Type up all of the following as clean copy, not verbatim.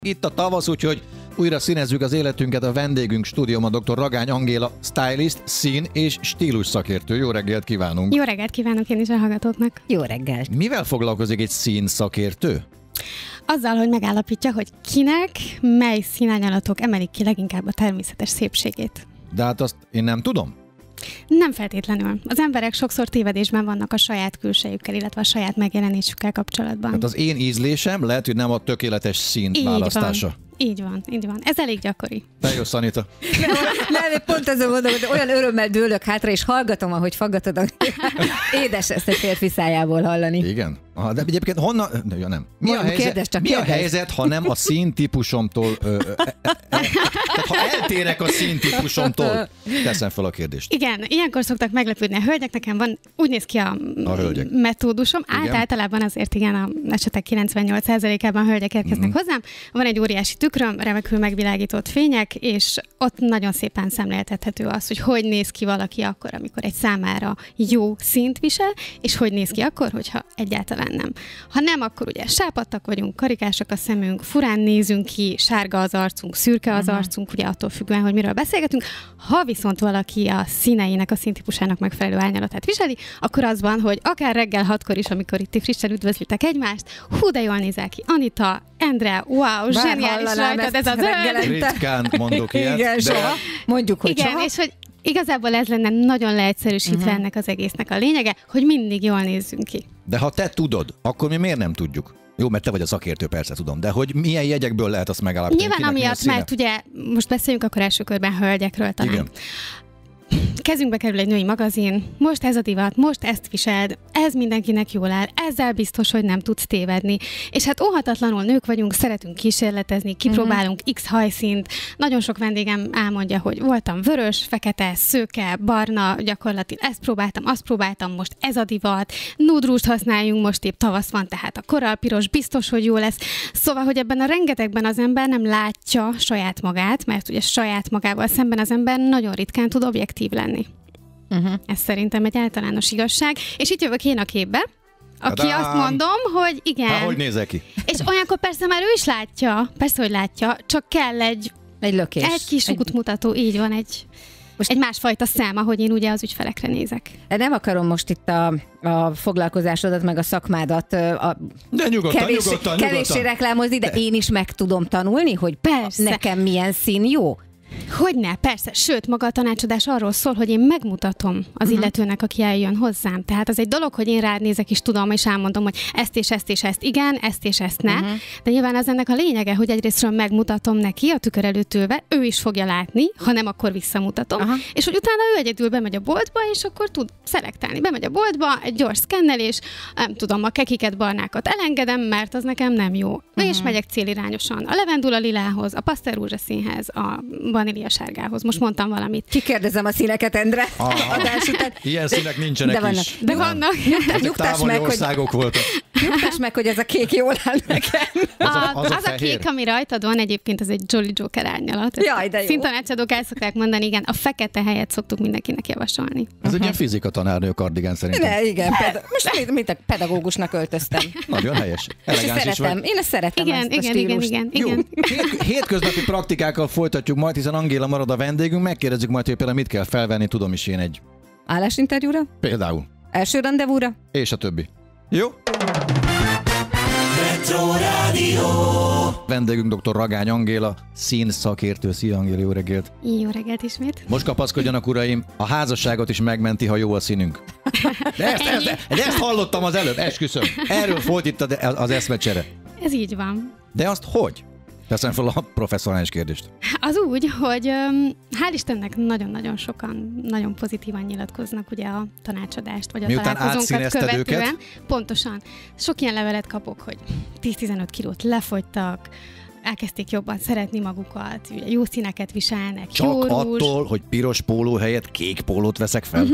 Itt a tavasz, úgyhogy újra színezzük az életünket. A vendégünk stúdióban dr. Ragány Angéla, stylist, szín és stílus szakértő. Jó reggelt kívánunk! Jó reggelt kívánok én is a hallgatóknak! Jó reggelt! Mivel foglalkozik egy szín szakértő? Azzal, hogy megállapítja, hogy kinek mely színárnyalatok emelik ki leginkább a természetes szépségét. De hát azt én nem tudom. Nem feltétlenül. Az emberek sokszor tévedésben vannak a saját külsejükkel, illetve a saját megjelenésükkel kapcsolatban. Hát az én ízlésem lehet, hogy nem a tökéletes szín választása. Így van, így van. Ez elég gyakori. Te jössz, Anita. Nem, pont azon mondom, hogy olyan örömmel dőlök hátra, és hallgatom, ahogy faggatod. Édes ezt a férfi szájából hallani. Igen. Aha, de egyébként honnan... Ja, nem. Mi a helyzet, ha nem a színtípusomtól... Tehát ha eltérek a színtípusomtól, teszem fel a kérdést. Igen, ilyenkor szoktak meglepődni a hölgyek. Nekem van, úgy néz ki a metódusom. Általában azért igen, a esetek 98%-ában hölgyek érkeznek hozzám. Van egy óriási tükröm, remekül megvilágított fények, és ott nagyon szépen szemléltethető az, hogy hogy néz ki valaki akkor, amikor egy számára jó színt visel, és hogy néz ki akkor, hogyha egyáltalán nem. Ha nem, akkor ugye sápadtak vagyunk, karikásak a szemünk, furán nézünk ki, sárga az arcunk, szürke az arcunk, ugye attól függően, hogy miről beszélgetünk. Ha viszont valaki a színeinek, a színtípusának megfelelő árnyalatát viseli, akkor az van, hogy akár reggel 6-kor is, amikor itt frissen üdvözlitek egymást, hú, de jól nézel ki, Anita, Endre, wow, zseniális rajtad ez az öld. Ritkán mondok ilyet. Igen, soha. Mondjuk, hogy igen, soha. És hogy igazából ez lenne nagyon leegyszerűsítve ennek az egésznek a lényege, hogy mindig jól nézzünk ki. De ha te tudod, akkor mi miért nem tudjuk? Jó, mert te vagy a szakértő, persze tudom, de hogy milyen jegyekből lehet azt megállapítani? Nyilván amiatt, mert ugye most beszéljünk akkor első körben hölgyekről talán. Igen. Kezünkbe kerül egy női magazin, most ez a divat, most ezt viseld, ez mindenkinek jól áll, ezzel biztos, hogy nem tudsz tévedni. És hát óhatatlanul nők vagyunk, szeretünk kísérletezni, kipróbálunk X hajszínt. Nagyon sok vendégem elmondja, hogy voltam vörös, fekete, szőke, barna, gyakorlatilag ezt próbáltam, azt próbáltam, most ez a divat, nudrust használjunk, most épp tavasz van, tehát a korallpiros biztos, hogy jó lesz. Szóval, hogy ebben a rengetegben az ember nem látja saját magát, mert ugye saját magával szemben az ember nagyon ritkán tud objektív lenni. Ez szerintem egy általános igazság. És itt jövök én a képbe, aki azt mondom, hogy igen. Hát, hogy nézel ki? És olyankor persze már ő is látja, persze, hogy látja, csak kell egy lökés. Egy kis útmutató, így van, egy másfajta szám, ahogy én ugye az ügyfelekre nézek. Nem akarom most itt a foglalkozásodat, meg a szakmádat de nyugodtan, kevéssé reklámozni, de én is meg tudom tanulni, hogy persze. Nekem milyen szín jó. Hogyne, persze. Sőt, maga a tanácsadás arról szól, hogy én megmutatom az illetőnek, aki eljön hozzám. Tehát az egy dolog, hogy én rád nézek és tudom, és elmondom, hogy ezt és ezt és ezt igen, ezt és ezt ne. De nyilván az ennek a lényege, hogy egyrésztről megmutatom neki a tükör előtt ülve, ő is fogja látni, ha nem, akkor visszamutatom. És hogy utána ő egyedül bemegy a boltba, és akkor tud szelektálni. Bemegy a boltba, egy gyors szkennelés, nem tudom, a kekiket, barnákat elengedem, mert az nekem nem jó. És megyek célirányosan a levendula lilához, a pasztel rózsaszínhez, a vanília sárgához. Most mondtam valamit. Kikérdezem a színeket, Endre. Ilyen színek nincsenek is. De vannak. Nyugtass meg, országok voltak. Nyugtass meg, hogy ez a kék jól áll nekem. Az a kék, ami rajtad van, egyébként az egy Jolly Joker árnyalat. Jaj, de jó. Színtanácsadók el szokták mondani, igen, a fekete helyet szoktuk mindenkinek javasolni. Ez egy ilyen fizika tanárnő kardigán szerintem. Ne, igen, most mint a pedagógusnak öltöztem. Nagyon helyes. Elegáns is vagy. Én ezt szeretem, igen, ezt a stílust. Igen. Jó. Hétköznapi praktikákkal folytatjuk majd, hiszen Angéla marad a vendégünk, megkérdezzük majd, hogy például mit kell felvenni, tudom is én egy... Állásinterjúra? Például. Első rendezvúra? És a többi. Jó? Vendégünk dr. Ragány Angéla, színszakértő. Szia, Angéla, jó reggelt! Jó reggelt ismét! Most kapaszkodjanak, uraim, a házasságot is megmenti, ha jó a színünk. De ezt hallottam az előbb, esküszöm. Erről folyt itt az eszmecsere. Ez így van. De azt hogy? Teszem fel a professzionális kérdést. Az úgy, hogy hál' Istennek nagyon-nagyon sokan nagyon pozitívan nyilatkoznak ugye a tanácsadást, vagy a miután találkozónkat követően. őket? Pontosan. Sok ilyen levelet kapok, hogy 10-15 kilót lefogytak, elkezdték jobban szeretni magukat, ugye jó színeket viselnek, csak jó rúzs. attól, hogy piros póló helyett kék pólót veszek fel?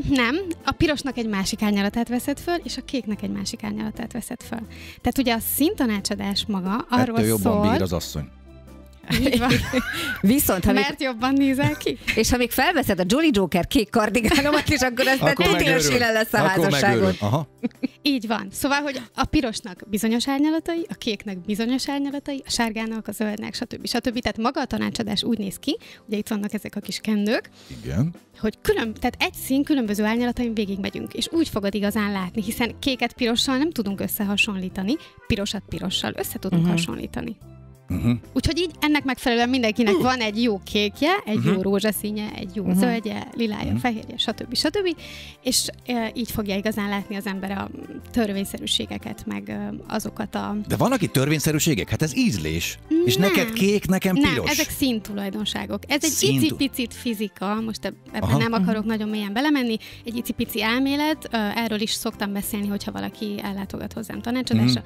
Nem, a pirosnak egy másik árnyalatát veszed föl, és a kéknek egy másik árnyalatát veszed föl. Tehát ugye a színtanácsadás maga arról ettől jobban szól... bír az asszony. Így van. Viszont, ha mert jobban nézel ki. És ha még felveszed a Jolly Joker kék kardigánomat is, akkor ez tuti esélye lesz a házasságon. Aha. Így van. Szóval, hogy a pirosnak bizonyos árnyalatai, a kéknek bizonyos árnyalatai, a sárgának, a zöldnek, stb. Tehát maga a tanácsadás úgy néz ki, ugye itt vannak ezek a kis kendők, igen, hogy tehát egy szín különböző árnyalatain végig megyünk, és úgy fogod igazán látni, hiszen kéket pirossal nem tudunk összehasonlítani, pirosat pirossal össze tudunk hasonlítani. Úgyhogy így ennek megfelelően mindenkinek van egy jó kékje, egy jó rózsaszínje, egy jó zöldje, lilája, fehérje, stb. És így fogja igazán látni az ember a törvényszerűségeket, meg azokat a... De vannak itt törvényszerűségek? Hát ez ízlés. És neked kék, nekem piros. Nem, ezek színtulajdonságok. Ez egy icipicit fizika, most ebben nem akarok nagyon mélyen belemenni, egy icipici elmélet, erről is szoktam beszélni, hogyha valaki ellátogat hozzám tanácsadásra.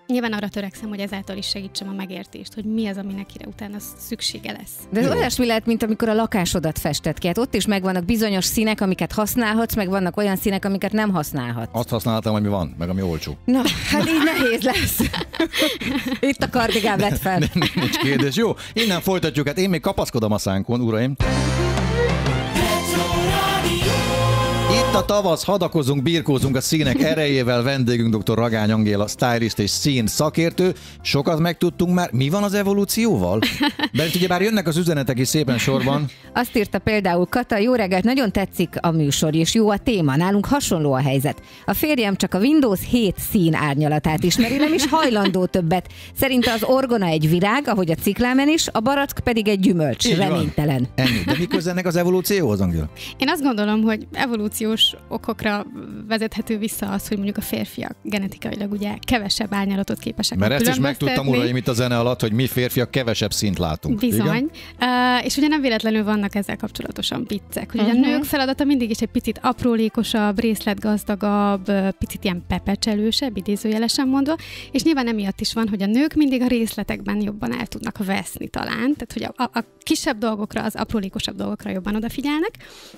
Nyilván arra törekszem, hogy ezáltal is segítsem a megértést, hogy mi az, ami nekire utána szüksége lesz. De ez olyasmi lehet, mint amikor a lakásodat fested ki. Hát ott is megvannak bizonyos színek, amiket használhatsz, meg vannak olyan színek, amiket nem használhatsz. Azt használtam, ami van, meg ami olcsó. Na, hát így nehéz lesz. Itt a kardigám lett fel. Nincs kérdés. Jó, innen folytatjuk. Hát én még kapaszkodom a szánkon, uraim. Itt a tavasz, hadakozunk, birkózunk a színek erejével, vendégünk dr. Ragány Angéla, stylist és szín szakértő. Sokat megtudtunk már. Mi van az evolúcióval? Mert ugyebár jönnek az üzenetek is szépen sorban. Azt írta például Kata, jó reggelt, nagyon tetszik a műsor, és jó a téma. Nálunk hasonló a helyzet. A férjem csak a Windows 7 szín árnyalatát ismeri, nem is hajlandó többet. Szerinte az orgona egy virág, ahogy a ciklámen is, a barack pedig egy gyümölcs. Így reménytelen. Ennyi. De mi köze ennek az evolúcióhoz, Angéla? Én azt gondolom, hogy evolúciós okokra vezethető vissza az, hogy mondjuk a férfiak genetikailag ugye kevesebb árnyalatot képesek. Mert ezt is megtudtam, uraim, itt a zene alatt, hogy mi férfiak kevesebb színt látunk. Bizony. És ugye nem véletlenül vannak ezzel kapcsolatosan viccek, hogy a nők feladata mindig is egy picit aprólékosabb, részletgazdagabb, picit ilyen pepecselősebb, idézőjelesen mondva, és nyilván emiatt is van, hogy a nők mindig a részletekben jobban el tudnak veszni talán, tehát hogy a kisebb dolgokra, az aprólékosabb dolgokra jobban odafigyelnek,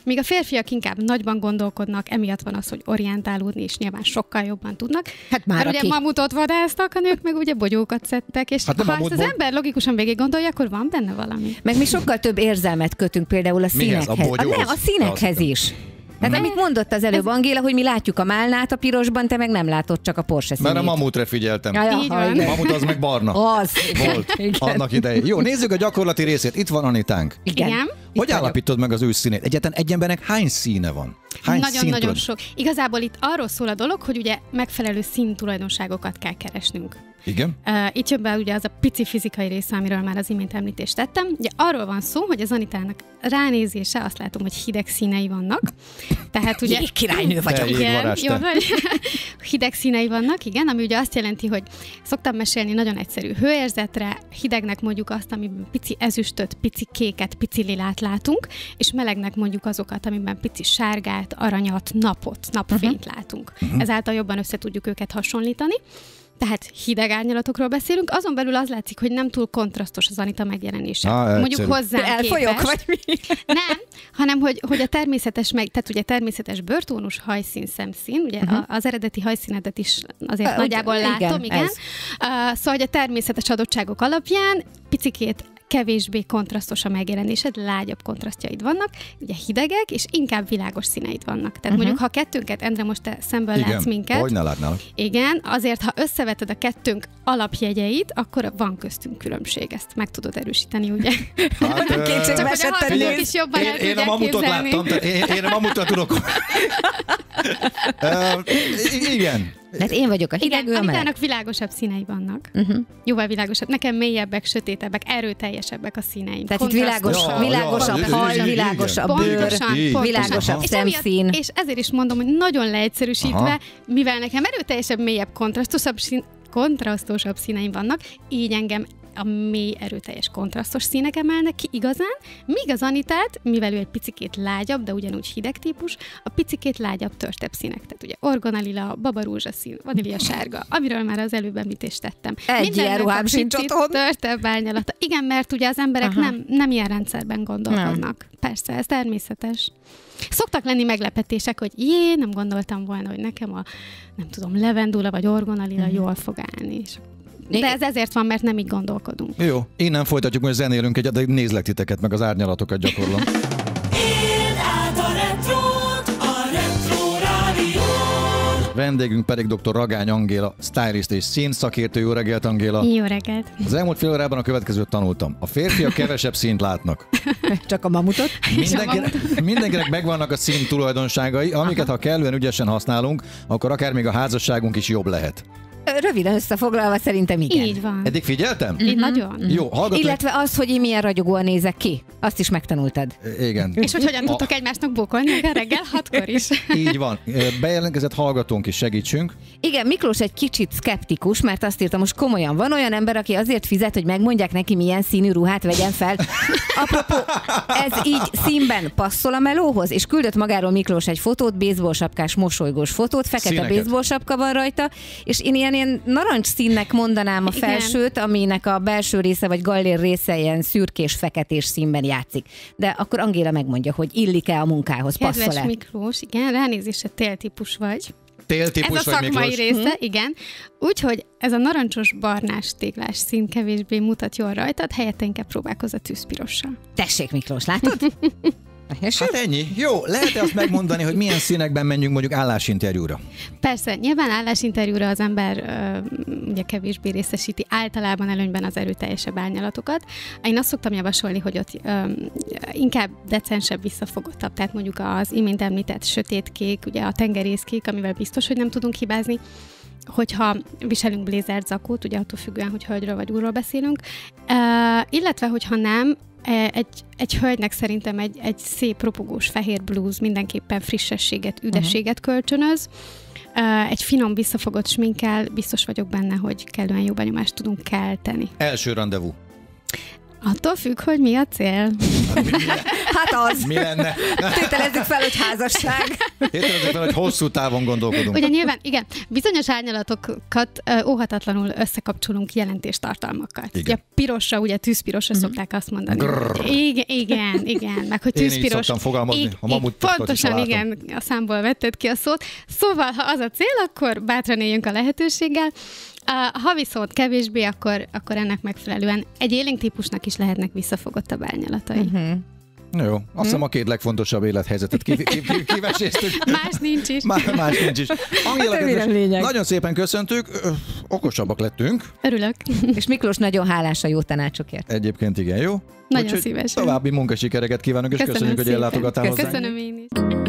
míg a férfiak inkább nagyban gondolkodnak, emiatt van az, hogy orientálódni, és nyilván sokkal jobban tudnak. Hát már ugye mamutot vadásztak a nők, meg ugye bogyókat szedtek, és hát ha ezt az ember logikusan végig gondolja, akkor van benne valami. Meg mi sokkal több érzelmet kötünk például a színekhez. A színekhez is. Tehát amit mondott az előbb Angéla, hogy mi látjuk a málnát a pirosban, te meg nem látod, csak a Porsche színét. Mert a mamutra figyeltem. Így van. Mamut az meg barna. Az. Volt. Annak idején. Jó, nézzük a gyakorlati részét. Itt van Anitánk. Igen. Hogy állapítod meg az ő színét? Egyáltalán egy embernek hány színe van? Nagyon-nagyon sok. Igazából itt arról szól a dolog, hogy ugye megfelelő színtulajdonságokat kell keresnünk. Igen. Itt jön be ugye az a pici fizikai része, amiről már az imént említést tettem. Ugye arról van szó, hogy az Anitának ránézése azt látom, hogy hideg színei vannak. Tehát ugye királynő vagyok. Igen, jó, hideg színei vannak, igen, ami ugye azt jelenti, hogy szoktam mesélni nagyon egyszerű hőérzetre, hidegnek mondjuk azt, amiben pici ezüstöt, pici kéket, pici lilát látunk, és melegnek mondjuk azokat, amiben pici sárgát, aranyat, napot, napfényt látunk. Ezáltal jobban össze tudjuk őket hasonlítani. Tehát hideg árnyalatokról beszélünk, azon belül az látszik, hogy nem túl kontrasztos az Anita megjelenése. Mondjuk hozzánk elfolyok, vagy mi? Nem, hanem hogy a természetes, tehát ugye természetes bőrtónus, hajszín, szemszín, ugye az eredeti hajszínedet is azért nagyjából látom, igen. Szóval, hogy a természetes adottságok alapján picikét kevésbé kontrasztos a megjelenésed, lágyabb kontrasztjaid vannak, ugye hidegek, és inkább világos színeid vannak. Tehát mondjuk, ha a kettőnket, Endre, most te szemből látsz minket. Hogy ne látnál. Igen, azért, ha összeveted a kettőnk alapjegyeit, akkor van köztünk különbség. Ezt meg tudod erősíteni, ugye? Hát, csak hogy a hallgatók is jobban el én a mamutot képzelni. Láttam, én a mamutra tudok. Igen. Hát én vagyok a hideg, ő a meleg. Anitának világosabb színei vannak. Jóval világosabb. Nekem mélyebbek, sötétebbek, erőteljesebbek a színeim. Tehát itt világosabb haj, világosabb bőr, világosabb szemszín. És ezért is mondom, hogy nagyon leegyszerűsítve, mivel nekem erőteljesebb, mélyebb, kontrasztosabb színeim vannak, így engem a mély, erőteljes, kontrasztos színek emelnek ki igazán, míg az Anitát, mivel ő egy picikét lágyabb, de ugyanúgy hideg típus, a picikét lágyabb, törtebb színek. Tehát ugye orgonalila, babarózsaszín, vanília sárga, amiről már az előbb említést tettem. Egy ilyen ruhám sincs otthon. Törtebb árnyalata. Igen, mert ugye az emberek nem ilyen rendszerben gondolkodnak. Persze, ez természetes. Szoktak lenni meglepetések, hogy nem gondoltam volna, hogy nekem a, nem tudom, levendula vagy orgonalila jól fog állni. De ez ezért van, mert nem így gondolkodunk. Jó, innen folytatjuk, hogy zenélünk egyet, de nézlek titeket, meg az árnyalatokat gyakorlom. Éld át a retrót, a Retro Rádión. Vendégünk pedig dr. Ragány Angéla, stylist és színszakértő. Jó reggelt, Angéla! Jó reggelt! Az elmúlt fél órában a következőt tanultam. A férfiak kevesebb színt látnak. Csak a mamutot. Mindenkinek megvannak a szín tulajdonságai, amiket ha kellően ügyesen használunk, akkor akár még a házasságunk is jobb lehet. Röviden összefoglalva szerintem igen. Így van. Eddig figyeltem? Nagyon. Jó, hallgatunk. Illetve az, hogy én milyen ragyogóan nézek ki. Azt is megtanultad. Igen. És hogy hogyan tudtok egymásnak bókolni akár reggel 6-kor is. Így van. Bejelentkezett hallgatónk is, segítsünk. Igen, Miklós egy kicsit szkeptikus, mert azt írta, most komolyan, van olyan ember, aki azért fizet, hogy megmondják neki, milyen színű ruhát vegyen fel. Apropó, ez így színben passzol a melóhoz, és küldött magáról Miklós egy fotót, baseball sapkás, mosolygós fotót, fekete baseball sapka van rajta, és én ilyen narancs színnek mondanám a felsőt, aminek a belső része vagy gallér része ilyen szürkés-feketés színben játszik. De akkor Angéla megmondja, hogy illik-e a munkához, passzol-e? Kedves Miklós, igen, ránézésre téltípus vagy. Téltípus ez a vagy, szakmai Miklós? része, igen. Úgyhogy ez a narancsos, barnás, téglás szín kevésbé mutat jól rajtad, helyette inkább próbálkozz a tűzpirossal. Tessék, Miklós, látod? Hát ennyi. Jó, lehet-e azt megmondani, hogy milyen színekben menjünk mondjuk állásinterjúra? Persze, nyilván állásinterjúra az ember ugye kevésbé részesíti általában előnyben az erőteljesebb árnyalatokat. Én azt szoktam javasolni, hogy ott inkább decensebb, visszafogottabb, tehát mondjuk az imént említett sötétkék, ugye a tengerészkék, amivel biztos, hogy nem tudunk hibázni, hogyha viselünk blézert, zakót, ugye attól függően, hogy hölgyről vagy úrról beszélünk, illetve hogyha nem, egy hölgynek szerintem egy szép ropogós fehér blúz mindenképpen frissességet, üdességet kölcsönöz. Egy finom visszafogott sminkkel biztos vagyok benne, hogy kellően jó benyomást tudunk kelteni. Első randevú. Attól függ, hogy mi a cél. Hát az. Mi lenne? Tételezzük fel, hogy házasság. Tételezzük fel, hogy hosszú távon gondolkodunk. Ugye nyilván, igen, bizonyos árnyalatokat óhatatlanul összekapcsolunk jelentéstartalmakkal. Ugye pirosra, ugye tűzpirosra szokták azt mondani. Igen. Meg hogy tűzpiros. Én így szoktam fogalmazni, a mamut pontosan, igen, a számból vetted ki a szót. Szóval, ha az a cél, akkor bátran éljünk a lehetőséggel. Ha viszont kevésbé, akkor ennek megfelelően egy élénk típusnak is lehetnek visszafogottabb árnyalatai. Jó, azt hiszem a két legfontosabb élethelyzetet kiveséztük. Más nincs is. Más nincs is. Angéla, nagyon szépen köszöntük, okosabbak lettünk. Örülök. És Miklós nagyon hálás a jó tanácsokért. Egyébként igen, jó? Nagyon szívesen. További munkasikereket kívánok, és köszönjük, hogy ellátogattál hozzánk. Köszönöm én is.